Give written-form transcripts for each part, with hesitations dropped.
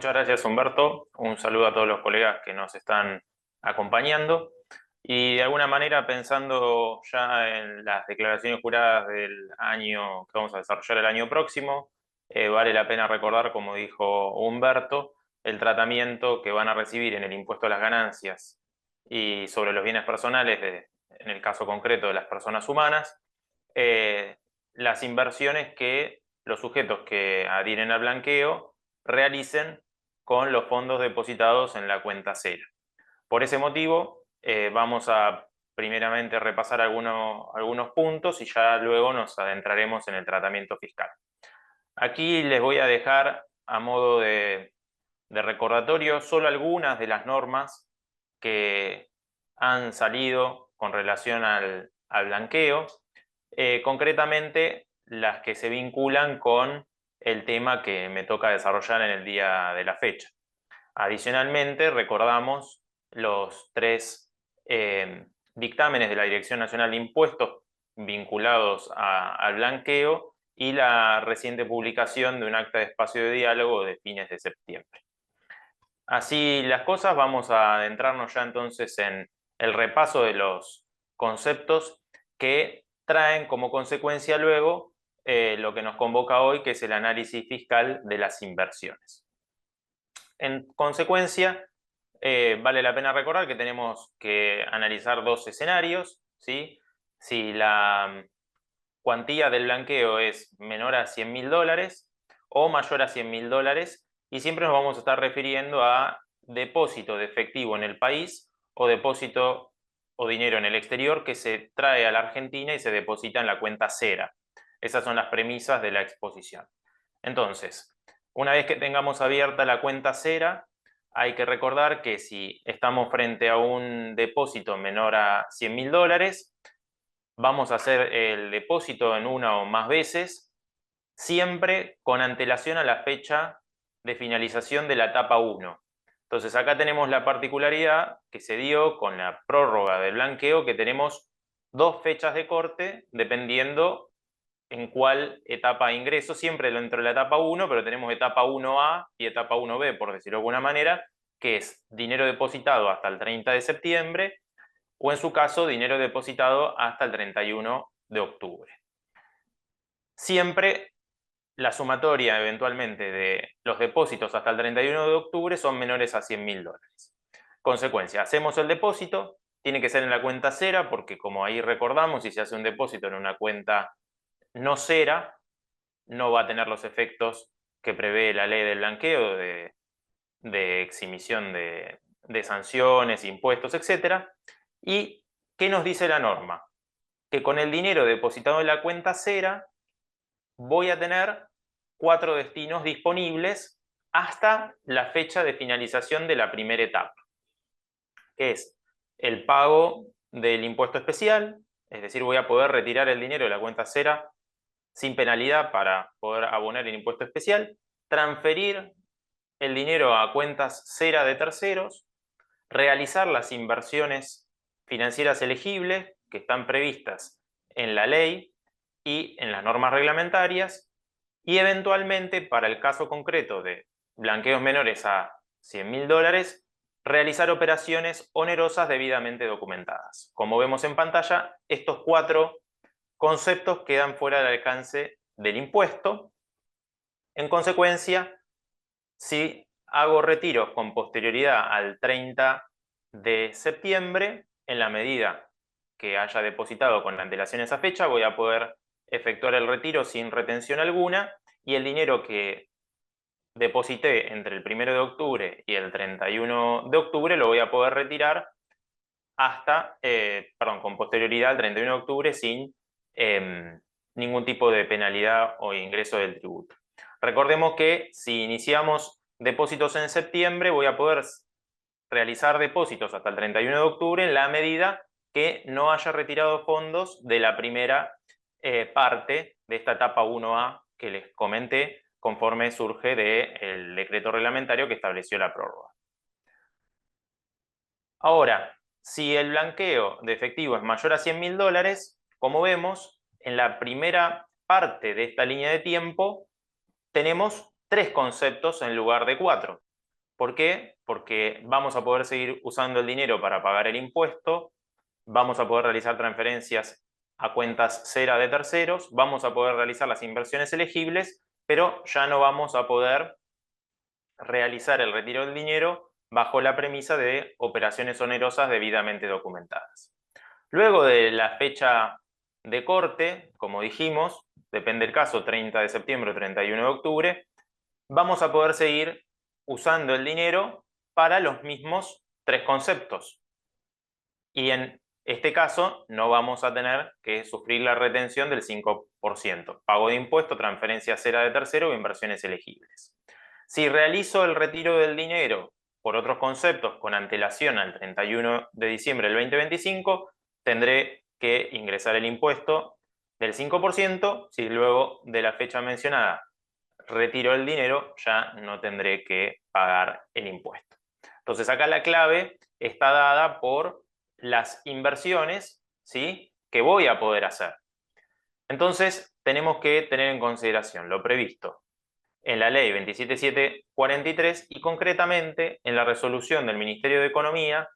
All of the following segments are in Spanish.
Muchas gracias, Humberto. Un saludo a todos los colegas que nos están acompañando. Y de alguna manera, pensando ya en las declaraciones juradas del año que vamos a desarrollar el año próximo, vale la pena recordar, como dijo Humberto, el tratamiento que van a recibir en el impuesto a las ganancias y sobre los bienes personales, en el caso concreto de las personas humanas, eh, las inversiones que los sujetos que adhieren al blanqueo realicen con los fondos depositados en la cuenta cero. Por ese motivo, vamos a primeramente repasar algunos puntos y ya luego nos adentraremos en el tratamiento fiscal. Aquí les voy a dejar a modo de recordatorio solo algunas de las normas que han salido con relación al blanqueo, concretamente las que se vinculan con el tema que me toca desarrollar en el día de la fecha. Adicionalmente, recordamos los tres dictámenes de la Dirección Nacional de Impuestos vinculados al blanqueo y la reciente publicación de un acta de espacio de diálogo de fines de septiembre. Así las cosas, vamos a adentrarnos ya entonces en el repaso de los conceptos que traen como consecuencia luego lo que nos convoca hoy, que es el análisis fiscal de las inversiones. En consecuencia, vale la pena recordar que tenemos que analizar dos escenarios, ¿sí? Si la cuantía del blanqueo es menor a $100.000 o mayor a $100.000, y siempre nos vamos a estar refiriendo a depósito de efectivo en el país o depósito o dinero en el exterior que se trae a la Argentina y se deposita en la cuenta cera. Esas son las premisas de la exposición. Entonces, una vez que tengamos abierta la cuenta cera, hay que recordar que si estamos frente a un depósito menor a $100.000, vamos a hacer el depósito en una o más veces, siempre con antelación a la fecha de finalización de la etapa 1. Entonces acá tenemos la particularidad que se dio con la prórroga del blanqueo, que tenemos dos fechas de corte dependiendo en cuál etapa de ingreso, siempre dentro de la etapa 1, pero tenemos etapa 1A y etapa 1B, por decirlo de alguna manera, que es dinero depositado hasta el 30 de septiembre, o en su caso, dinero depositado hasta el 31 de octubre. Siempre la sumatoria eventualmente de los depósitos hasta el 31 de octubre son menores a $100.000. Consecuencia, hacemos el depósito, tiene que ser en la cuenta cera, porque como ahí recordamos, si se hace un depósito en una cuenta no cera, no va a tener los efectos que prevé la ley del blanqueo de exhibición de sanciones, impuestos, etc. ¿Y qué nos dice la norma? Que con el dinero depositado en la cuenta cera voy a tener 4 destinos disponibles hasta la fecha de finalización de la primera etapa, que es el pago del impuesto especial, es decir, voy a poder retirar el dinero de la cuenta cera sin penalidad para poder abonar el impuesto especial, transferir el dinero a cuentas cera de terceros, realizar las inversiones financieras elegibles que están previstas en la ley y en las normas reglamentarias, y eventualmente, para el caso concreto de blanqueos menores a $100.000, realizar operaciones onerosas debidamente documentadas. Como vemos en pantalla, estos 4 conceptos quedan fuera del alcance del impuesto. En consecuencia, si hago retiros con posterioridad al 30 de septiembre, en la medida que haya depositado con la antelación esa fecha, voy a poder efectuar el retiro sin retención alguna, y el dinero que deposité entre el 1 de octubre y el 31 de octubre lo voy a poder retirar con posterioridad al 31 de octubre sin ningún tipo de penalidad o ingreso del tributo. Recordemos que si iniciamos depósitos en septiembre, voy a poder realizar depósitos hasta el 31 de octubre en la medida que no haya retirado fondos de la primera parte de esta etapa 1A que les comenté, conforme surge del decreto reglamentario que estableció la prórroga. Ahora, si el blanqueo de efectivo es mayor a $100.000, como vemos, en la primera parte de esta línea de tiempo tenemos 3 conceptos en lugar de 4. ¿Por qué? Porque vamos a poder seguir usando el dinero para pagar el impuesto, vamos a poder realizar transferencias a cuentas cera de terceros, vamos a poder realizar las inversiones elegibles, pero ya no vamos a poder realizar el retiro del dinero bajo la premisa de operaciones onerosas debidamente documentadas. Luego de la fecha de corte, como dijimos, depende del caso, 30 de septiembre o 31 de octubre, vamos a poder seguir usando el dinero para los mismos tres conceptos. Y en este caso no vamos a tener que sufrir la retención del 5%, pago de impuesto, transferencia cera de tercero o inversiones elegibles. Si realizo el retiro del dinero por otros conceptos con antelación al 31 de diciembre del 2025, tendré que ingresar el impuesto del 5%. Si luego de la fecha mencionada retiro el dinero, ya no tendré que pagar el impuesto. Entonces acá la clave está dada por las inversiones, ¿sí?, que voy a poder hacer. Entonces tenemos que tener en consideración lo previsto en la ley 27743 y concretamente en la resolución del Ministerio de Economía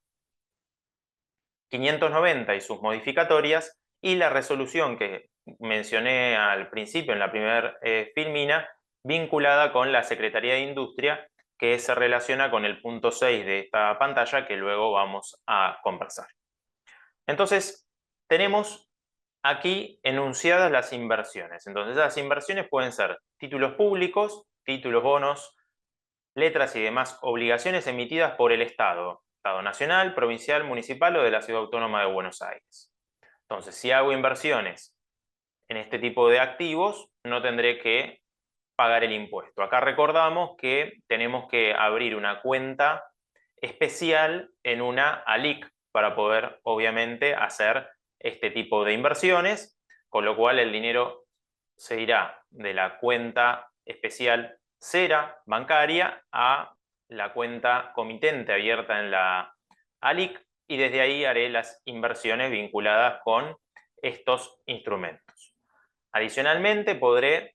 590 y sus modificatorias, y la resolución que mencioné al principio en la primera filmina, vinculada con la Secretaría de Industria, que se relaciona con el punto 6 de esta pantalla que luego vamos a conversar. Entonces, tenemos aquí enunciadas las inversiones. Entonces, las inversiones pueden ser títulos públicos, títulos, bonos, letras y demás obligaciones emitidas por el Estado nacional, provincial, municipal o de la Ciudad Autónoma de Buenos Aires. Entonces, si hago inversiones en este tipo de activos, no tendré que pagar el impuesto. Acá recordamos que tenemos que abrir una cuenta especial en una ALIC para poder, obviamente, hacer este tipo de inversiones, con lo cual el dinero se irá de la cuenta especial cera bancaria a la cuenta comitente abierta en la ALIC, y desde ahí haré las inversiones vinculadas con estos instrumentos. Adicionalmente, podré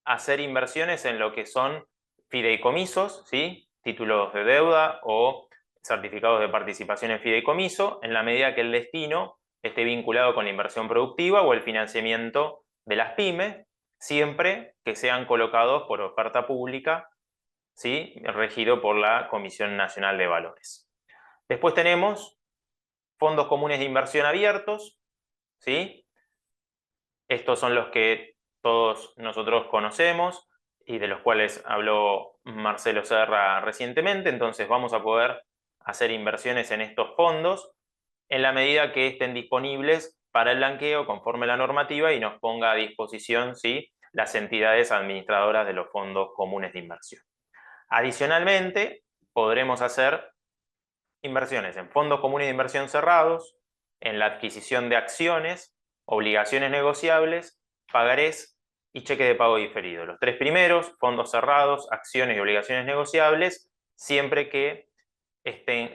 hacer inversiones en lo que son fideicomisos, ¿sí?, títulos de deuda o certificados de participación en fideicomiso, en la medida que el destino esté vinculado con la inversión productiva o el financiamiento de las pymes, siempre que sean colocados por oferta pública, ¿sí?, regido por la Comisión Nacional de Valores. Después tenemos fondos comunes de inversión abiertos, ¿sí? Estos son los que todos nosotros conocemos y de los cuales habló Marcelo Serra recientemente. Entonces vamos a poder hacer inversiones en estos fondos en la medida que estén disponibles para el blanqueo conforme a la normativa y nos ponga a disposición, ¿sí?, las entidades administradoras de los fondos comunes de inversión. Adicionalmente, podremos hacer inversiones en fondos comunes de inversión cerrados, en la adquisición de acciones, obligaciones negociables, pagarés y cheque de pago diferido. Los tres primeros, fondos cerrados, acciones y obligaciones negociables, siempre que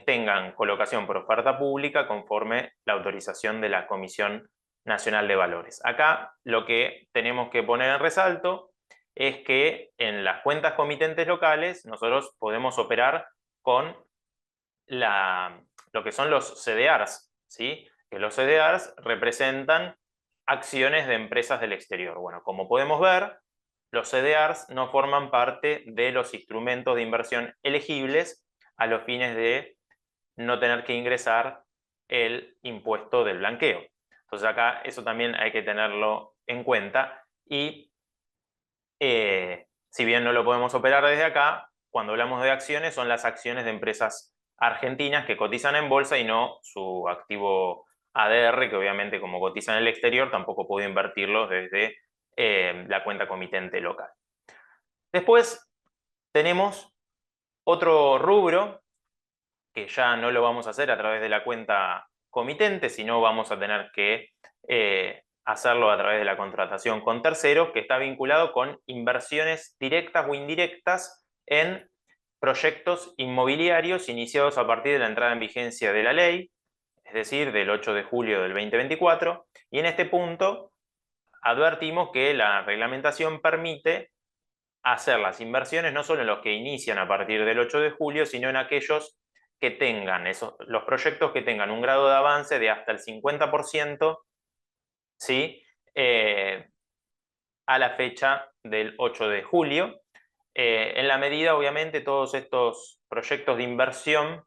tengan colocación por oferta pública conforme la autorización de la Comisión Nacional de Valores. Acá lo que tenemos que poner en resalto es que en las cuentas comitentes locales nosotros podemos operar con lo que son los CDRs, ¿sí?, que los CDRs representan acciones de empresas del exterior. Bueno, como podemos ver, los CDRs no forman parte de los instrumentos de inversión elegibles a los fines de no tener que ingresar el impuesto del blanqueo. Entonces acá eso también hay que tenerlo en cuenta y si bien no lo podemos operar desde acá, cuando hablamos de acciones son las acciones de empresas argentinas que cotizan en bolsa y no su activo ADR, que obviamente como cotiza en el exterior tampoco puedo invertirlos desde la cuenta comitente local. Después tenemos otro rubro que ya no lo vamos a hacer a través de la cuenta comitente, sino vamos a tener que hacerlo a través de la contratación con terceros, que está vinculado con inversiones directas o indirectas en proyectos inmobiliarios iniciados a partir de la entrada en vigencia de la ley, es decir, del 8 de julio del 2024, y en este punto advertimos que la reglamentación permite hacer las inversiones no solo en los que inician a partir del 8 de julio, sino en aquellos que tengan, los proyectos que tengan un grado de avance de hasta el 50%, ¿sí? A la fecha del 8 de julio. En la medida, obviamente, todos estos proyectos de inversión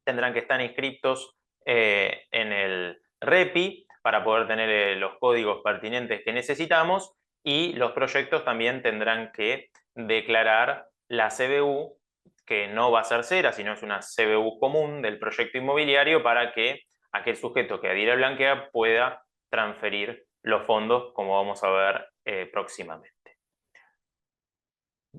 tendrán que estar inscritos en el REPI para poder tener los códigos pertinentes que necesitamos, y los proyectos también tendrán que declarar la CBU, que no va a ser cera, sino es una CBU común del proyecto inmobiliario, para que aquel sujeto que adhiera a Blanquea pueda transferir los fondos, como vamos a ver próximamente.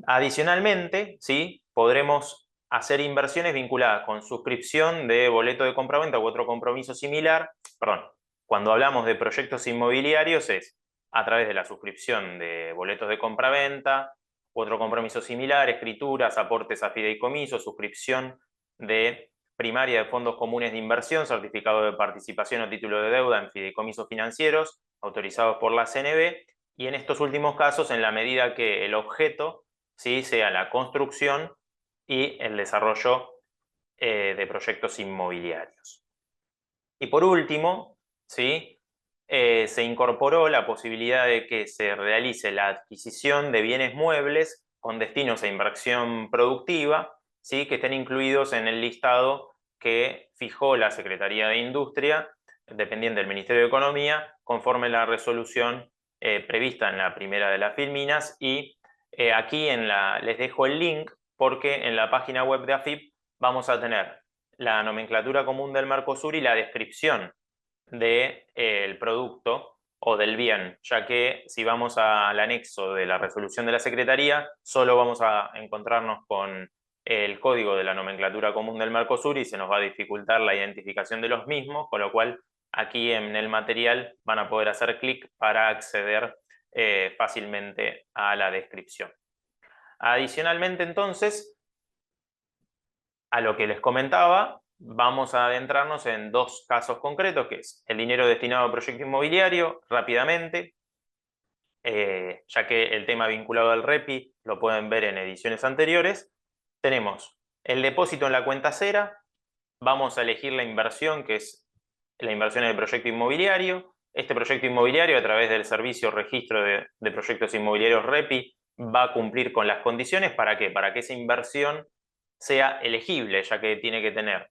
Adicionalmente, ¿sí?, podremos hacer inversiones vinculadas con suscripción de boleto de compraventa u otro compromiso similar. Perdón, cuando hablamos de proyectos inmobiliarios es a través de la suscripción de boletos de compraventa u otro compromiso similar, escrituras, aportes a fideicomiso, suscripción de primaria de fondos comunes de inversión, certificado de participación o título de deuda en fideicomisos financieros autorizados por la CNB, y en estos últimos casos, en la medida que el objeto, ¿sí?, sea la construcción y el desarrollo de proyectos inmobiliarios. Y por último, ¿sí?, se incorporó la posibilidad de que se realice la adquisición de bienes muebles con destinos a inversión productiva, ¿sí?, que estén incluidos en el listado que fijó la Secretaría de Industria, dependiente del Ministerio de Economía, conforme la resolución prevista en la primera de las Filminas. Y aquí les dejo el link, porque en la página web de AFIP vamos a tener la nomenclatura común del Mercosur y la descripción del producto o del bien, ya que si vamos al anexo de la resolución de la Secretaría, solo vamos a encontrarnos con el código de la nomenclatura común del Mercosur y se nos va a dificultar la identificación de los mismos, con lo cual aquí en el material van a poder hacer clic para acceder fácilmente a la descripción. Adicionalmente, entonces, a lo que les comentaba, vamos a adentrarnos en dos casos concretos, que es el dinero destinado a proyecto inmobiliario, rápidamente, ya que el tema vinculado al REPI lo pueden ver en ediciones anteriores. Tenemos el depósito en la cuenta cera, vamos a elegir la inversión, que es la inversión en el proyecto inmobiliario. Este proyecto inmobiliario, a través del servicio registro de proyectos inmobiliarios REPI, va a cumplir con las condiciones. ¿Para qué? Para que esa inversión sea elegible, ya que tiene que tener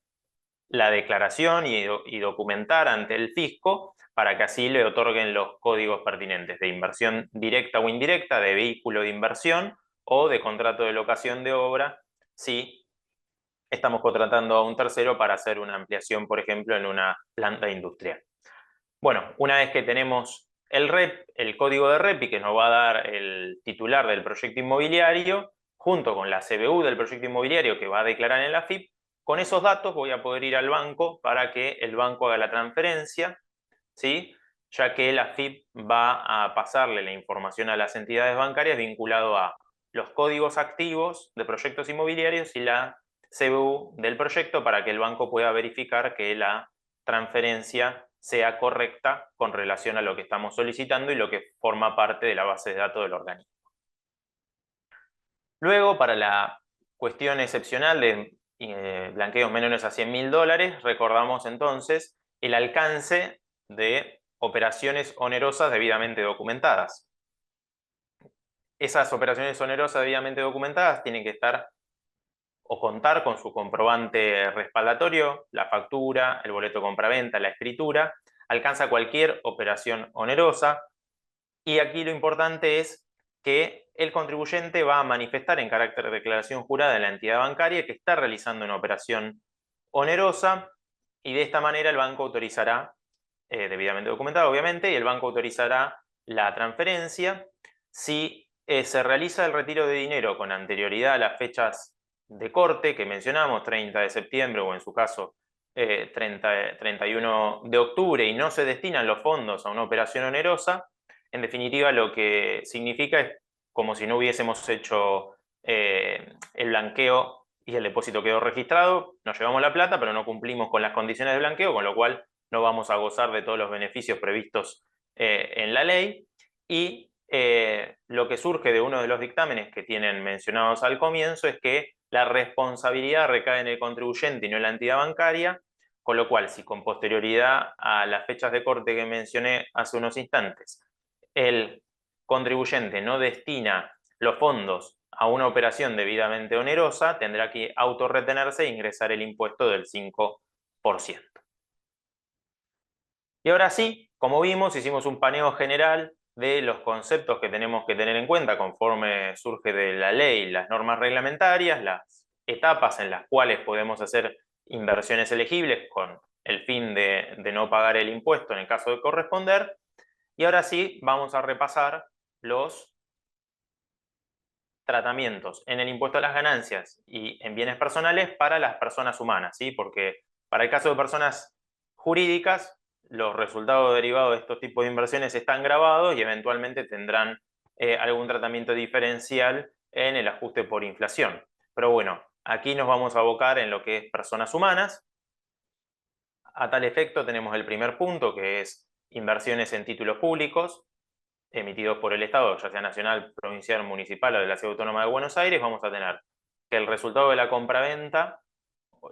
la declaración y documentar ante el fisco, para que así le otorguen los códigos pertinentes de inversión directa o indirecta, de vehículo de inversión o de contrato de locación de obra, si estamos contratando a un tercero para hacer una ampliación, por ejemplo, en una planta industrial. Bueno, una vez que tenemos el código de REPI, que nos va a dar el titular del proyecto inmobiliario, junto con la CBU del proyecto inmobiliario que va a declarar en la AFIP, con esos datos voy a poder ir al banco para que el banco haga la transferencia, ¿sí?, ya que la AFIP va a pasarle la información a las entidades bancarias vinculado a los códigos activos de proyectos inmobiliarios y la CBU del proyecto, para que el banco pueda verificar que la transferencia sea correcta con relación a lo que estamos solicitando y lo que forma parte de la base de datos del organismo. Luego, para la cuestión excepcional de blanqueos menores a $100.000, recordamos entonces el alcance de operaciones onerosas debidamente documentadas. Esas operaciones onerosas debidamente documentadas tienen que estar o contar con su comprobante respaldatorio, la factura, el boleto de compraventa, la escritura. Alcanza cualquier operación onerosa, y aquí lo importante es que el contribuyente va a manifestar en carácter de declaración jurada en la entidad bancaria que está realizando una operación onerosa, y de esta manera el banco autorizará, debidamente documentado obviamente, y el banco autorizará la transferencia. Si se realiza el retiro de dinero con anterioridad a las fechas de corte que mencionamos, 30 de septiembre o en su caso 31 de octubre, y no se destinan los fondos a una operación onerosa, en definitiva lo que significa es como si no hubiésemos hecho el blanqueo y el depósito quedó registrado, nos llevamos la plata, pero no cumplimos con las condiciones de blanqueo, con lo cual no vamos a gozar de todos los beneficios previstos en la ley. Y lo que surge de uno de los dictámenes que tienen mencionados al comienzo es que la responsabilidad recae en el contribuyente y no en la entidad bancaria, con lo cual, si con posterioridad a las fechas de corte que mencioné hace unos instantes, el contribuyente no destina los fondos a una operación debidamente onerosa, tendrá que autorretenerse e ingresar el impuesto del 5%. Y ahora sí, como vimos, hicimos un paneo general de los conceptos que tenemos que tener en cuenta conforme surge de la ley, las normas reglamentarias, las etapas en las cuales podemos hacer inversiones elegibles con el fin de no pagar el impuesto en el caso de corresponder. Y ahora sí, vamos a repasar los tratamientos en el impuesto a las ganancias y en bienes personales para las personas humanas, ¿sí? Porque para el caso de personas jurídicas, los resultados derivados de estos tipos de inversiones están grabados y eventualmente tendrán algún tratamiento diferencial en el ajuste por inflación. Pero bueno, aquí nos vamos a abocar en lo que es personas humanas. A tal efecto tenemos el primer punto, que es inversiones en títulos públicos emitidos por el Estado, ya sea nacional, provincial, municipal o de la Ciudad Autónoma de Buenos Aires. Vamos a tener que el resultado de la compra-venta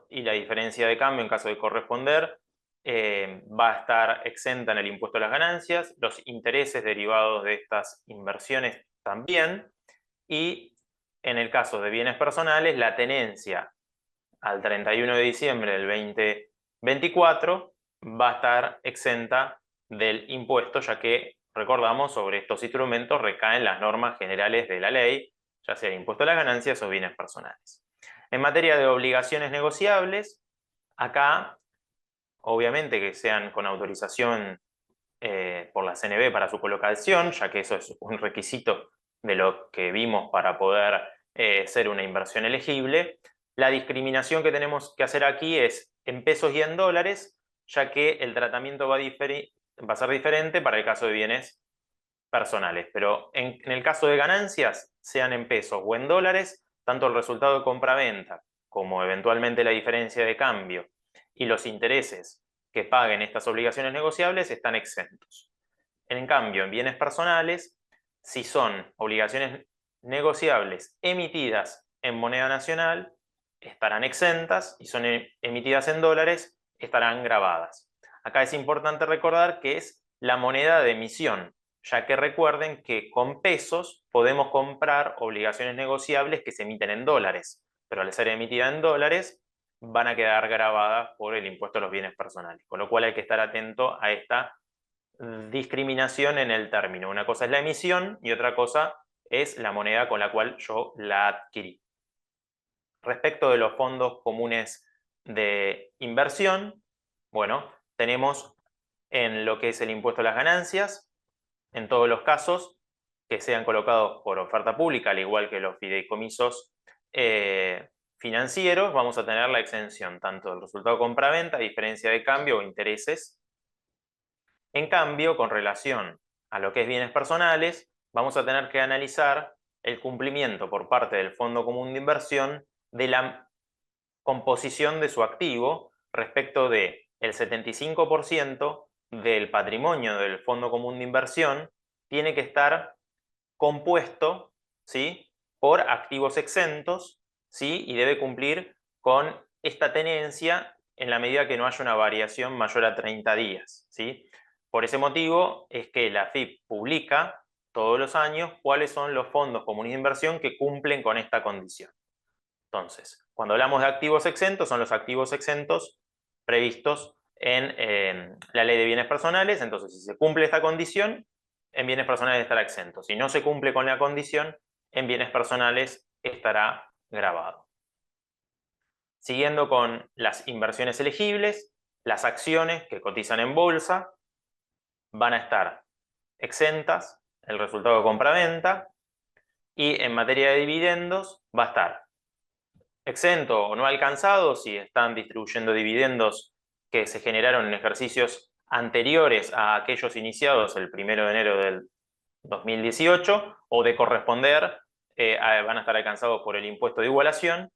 y la diferencia de cambio en caso de corresponder va a estar exenta en el impuesto a las ganancias, los intereses derivados de estas inversiones también, y en el caso de bienes personales, la tenencia al 31 de diciembre del 2024 va a estar exenta del impuesto, ya que, recordamos, sobre estos instrumentos recaen las normas generales de la ley, ya sea el impuesto a las ganancias o bienes personales. En materia de obligaciones negociables, acá, obviamente que sean con autorización por la CNB para su colocación, ya que eso es un requisito de lo que vimos para poder ser una inversión elegible. La discriminación que tenemos que hacer aquí es en pesos y en dólares, ya que el tratamiento va a ser diferente para el caso de bienes personales. Pero en el caso de ganancias, sean en pesos o en dólares, tanto el resultado de compra-venta como eventualmente la diferencia de cambio y los intereses que paguen estas obligaciones negociables están exentos. En cambio, en bienes personales, si son obligaciones negociables emitidas en moneda nacional, estarán exentas, y son emitidas en dólares, estarán grabadas. Acá es importante recordar que es la moneda de emisión, ya que recuerden que con pesos podemos comprar obligaciones negociables que se emiten en dólares, pero al ser emitida en dólares van a quedar grabadas por el impuesto a los bienes personales, con lo cual hay que estar atento a esta discriminación en el término. Una cosa es la emisión y otra cosa es la moneda con la cual yo la adquirí. Respecto de los fondos comunes de inversión, bueno, tenemos en lo que es el impuesto a las ganancias, en todos los casos que sean colocados por oferta pública, al igual que los fideicomisos financieros, vamos a tener la exención tanto del resultado compra-venta, diferencia de cambio o intereses. En cambio, con relación a lo que es bienes personales, vamos a tener que analizar el cumplimiento por parte del Fondo Común de Inversión de la composición de su activo respecto de el 75% del patrimonio del Fondo Común de Inversión tiene que estar compuesto, ¿sí?, por activos exentos, ¿sí?, y debe cumplir con esta tenencia en la medida que no haya una variación mayor a 30 días, ¿sí? Por ese motivo es que la AFIP publica todos los años cuáles son los fondos comunes de inversión que cumplen con esta condición. Entonces, cuando hablamos de activos exentos, son los activos exentos previstos en la ley de bienes personales. Entonces, si se cumple esta condición, en bienes personales estará exento. Si no se cumple con la condición, en bienes personales estará grabado. Siguiendo con las inversiones elegibles, las acciones que cotizan en bolsa van a estar exentas, el resultado de compra-venta, y en materia de dividendos va a estar exento o no alcanzado si están distribuyendo dividendos que se generaron en ejercicios anteriores a aquellos iniciados el 1 de enero del 2018, o de corresponder van a estar alcanzados por el impuesto de igualación.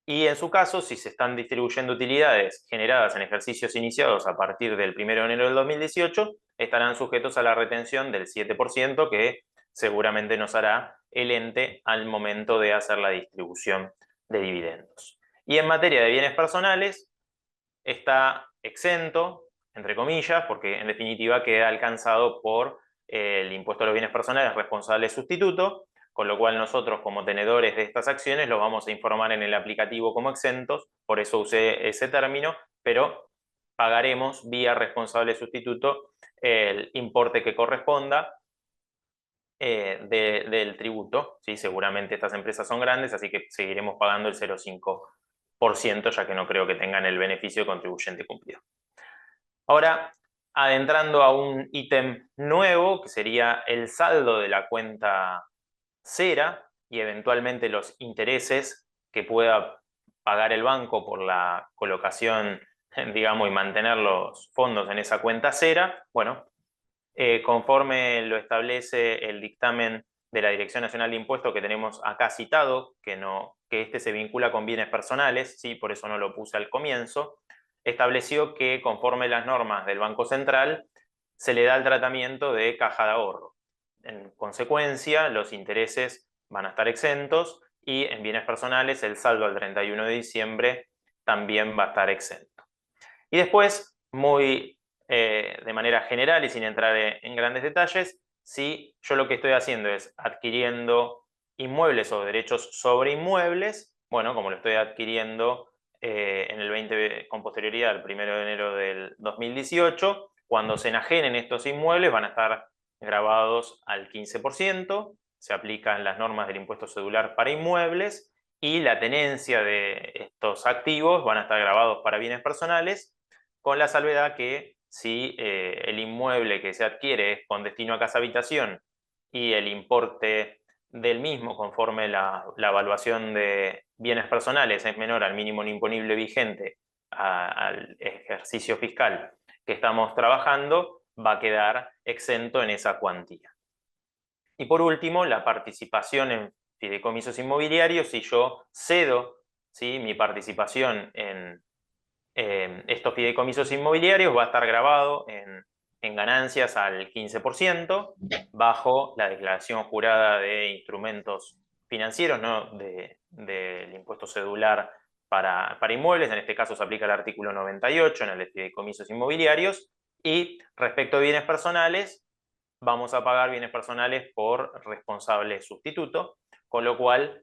Y en su caso, si se están distribuyendo utilidades generadas en ejercicios iniciados a partir del 1 de enero del 2018, estarán sujetos a la retención del 7% que seguramente nos hará el ente al momento de hacer la distribución de dividendos. Y en materia de bienes personales, está exento, entre comillas, porque en definitiva queda alcanzado por el impuesto a los bienes personales responsable sustituto, con lo cual nosotros como tenedores de estas acciones los vamos a informar en el aplicativo como exentos, por eso usé ese término, pero pagaremos vía responsable sustituto el importe que corresponda del tributo, ¿sí? Seguramente estas empresas son grandes, así que seguiremos pagando el 0,5%, ya que no creo que tengan el beneficio de contribuyente cumplido. Ahora, adentrando a un ítem nuevo, que sería el saldo de la cuenta cera y eventualmente los intereses que pueda pagar el banco por la colocación, digamos, y mantener los fondos en esa cuenta cera. Bueno, conforme lo establece el dictamen de la Dirección Nacional de Impuestos que tenemos acá citado, que este se vincula con bienes personales, ¿sí? Por eso no lo puse al comienzo, estableció que conforme las normas del Banco Central se le da el tratamiento de caja de ahorro. En consecuencia, los intereses van a estar exentos y en bienes personales el saldo al 31 de diciembre también va a estar exento. Y después, de manera general y sin entrar en grandes detalles, si yo lo que estoy haciendo es adquiriendo inmuebles o derechos sobre inmuebles, bueno, como lo estoy adquiriendo con posterioridad al 1 de enero del 2018, cuando se enajenen estos inmuebles van a estar grabados al 15%, se aplican las normas del impuesto cedular para inmuebles y la tenencia de estos activos van a estar grabados para bienes personales, con la salvedad que si el inmueble que se adquiere es con destino a casa habitación y el importe del mismo conforme la evaluación de bienes personales es menor al mínimo imponible vigente al ejercicio fiscal que estamos trabajando, va a quedar exento en esa cuantía. Y por último, la participación en fideicomisos inmobiliarios. Si yo cedo, ¿sí?, mi participación en estos fideicomisos inmobiliarios, va a estar grabado en ganancias al 15% bajo la declaración jurada de instrumentos financieros, ¿no?, del impuesto cedular para inmuebles. En este caso se aplica el artículo 98 en el de fideicomisos inmobiliarios. Y respecto a bienes personales, vamos a pagar bienes personales por responsable sustituto, con lo cual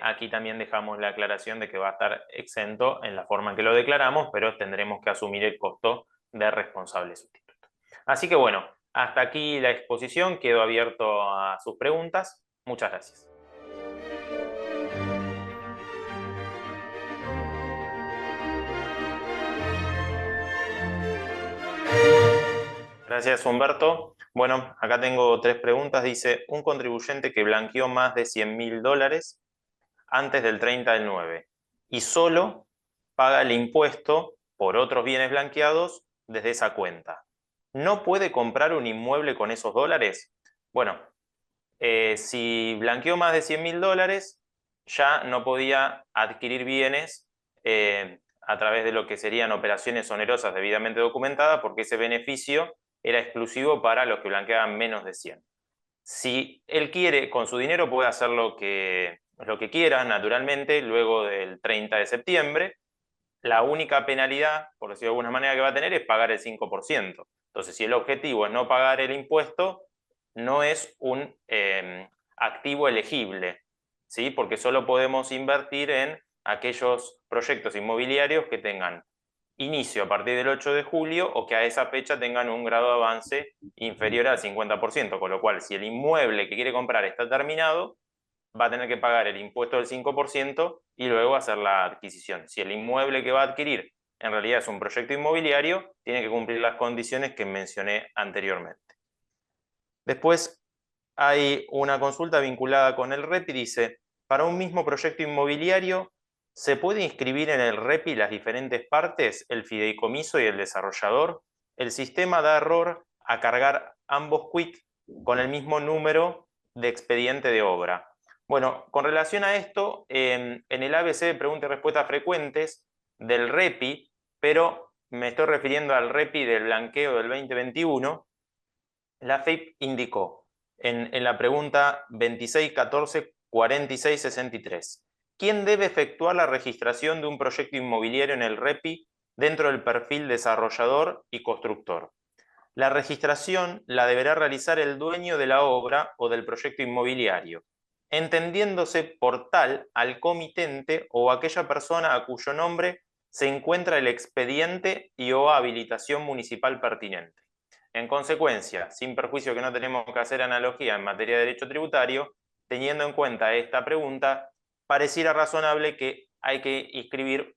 aquí también dejamos la aclaración de que va a estar exento en la forma en que lo declaramos, pero tendremos que asumir el costo de responsable sustituto. Así que bueno, hasta aquí la exposición, quedo abierto a sus preguntas. Muchas gracias. Gracias, Humberto. Bueno, acá tengo 3 preguntas. Dice, un contribuyente que blanqueó más de $100.000 antes del 30 del 9 y solo paga el impuesto por otros bienes blanqueados desde esa cuenta, ¿no puede comprar un inmueble con esos dólares? Bueno, si blanqueó más de $100.000, ya no podía adquirir bienes a través de lo que serían operaciones onerosas debidamente documentadas, porque ese beneficio era exclusivo para los que blanqueaban menos de 100. Si él quiere, con su dinero puede hacer lo que quiera, naturalmente, luego del 30 de septiembre. La única penalidad, por decirlo de alguna manera, que va a tener es pagar el 5%. Entonces, si el objetivo es no pagar el impuesto, no es un activo elegible, ¿sí? Porque solo podemos invertir en aquellos proyectos inmobiliarios que tengan inicio a partir del 8 de julio o que a esa fecha tengan un grado de avance inferior al 50%, con lo cual si el inmueble que quiere comprar está terminado, va a tener que pagar el impuesto del 5% y luego hacer la adquisición. Si el inmueble que va a adquirir en realidad es un proyecto inmobiliario, tiene que cumplir las condiciones que mencioné anteriormente. Después hay una consulta vinculada con el REPI, dice, para un mismo proyecto inmobiliario, ¿se puede inscribir en el REPI las diferentes partes, el fideicomiso y el desarrollador? El sistema da error a cargar ambos quit con el mismo número de expediente de obra. Bueno, con relación a esto, en el ABC de preguntas y respuestas frecuentes del REPI, pero me estoy refiriendo al REPI del blanqueo del 2021, la FEIP indicó en la pregunta 2614-4663, ¿quién debe efectuar la registración de un proyecto inmobiliario en el REPI dentro del perfil desarrollador y constructor? La registración la deberá realizar el dueño de la obra o del proyecto inmobiliario, entendiéndose por tal al comitente o aquella persona a cuyo nombre se encuentra el expediente y o habilitación municipal pertinente. En consecuencia, sin perjuicio que no tenemos que hacer analogía en materia de derecho tributario, teniendo en cuenta esta pregunta, pareciera razonable que hay que inscribir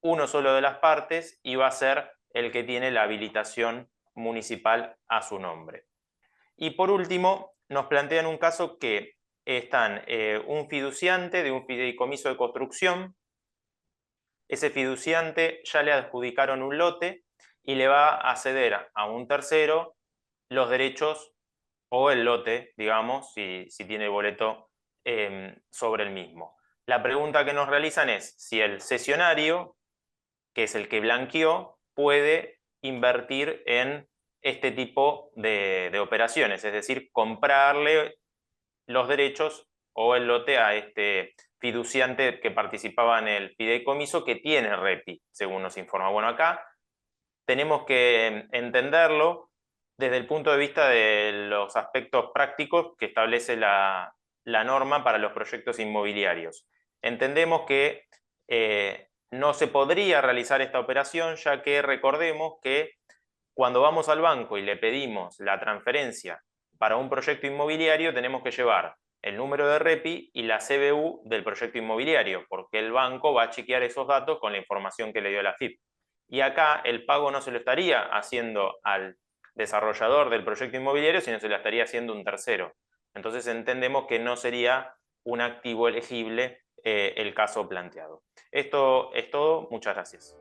uno solo de las partes y va a ser el que tiene la habilitación municipal a su nombre. Y por último, nos plantean un caso que están un fiduciante de un fideicomiso de construcción, ese fiduciante ya le adjudicaron un lote y le va a ceder a un tercero los derechos o el lote, digamos, si tiene boleto sobre el mismo. La pregunta que nos realizan es si el cesionario, que es el que blanqueó, puede invertir en este tipo de operaciones, es decir, comprarle los derechos o el lote a este fiduciante que participaba en el fideicomiso que tiene REPI, según nos informa. Bueno, acá tenemos que entenderlo desde el punto de vista de los aspectos prácticos que establece la norma para los proyectos inmobiliarios. Entendemos que no se podría realizar esta operación, ya que recordemos que cuando vamos al banco y le pedimos la transferencia para un proyecto inmobiliario, tenemos que llevar el número de REPI y la CBU del proyecto inmobiliario, porque el banco va a chequear esos datos con la información que le dio la FIP. Y acá el pago no se lo estaría haciendo al desarrollador del proyecto inmobiliario, sino se lo estaría haciendo un tercero. Entonces entendemos que no sería un activo elegible el caso planteado. Esto es todo. Muchas gracias.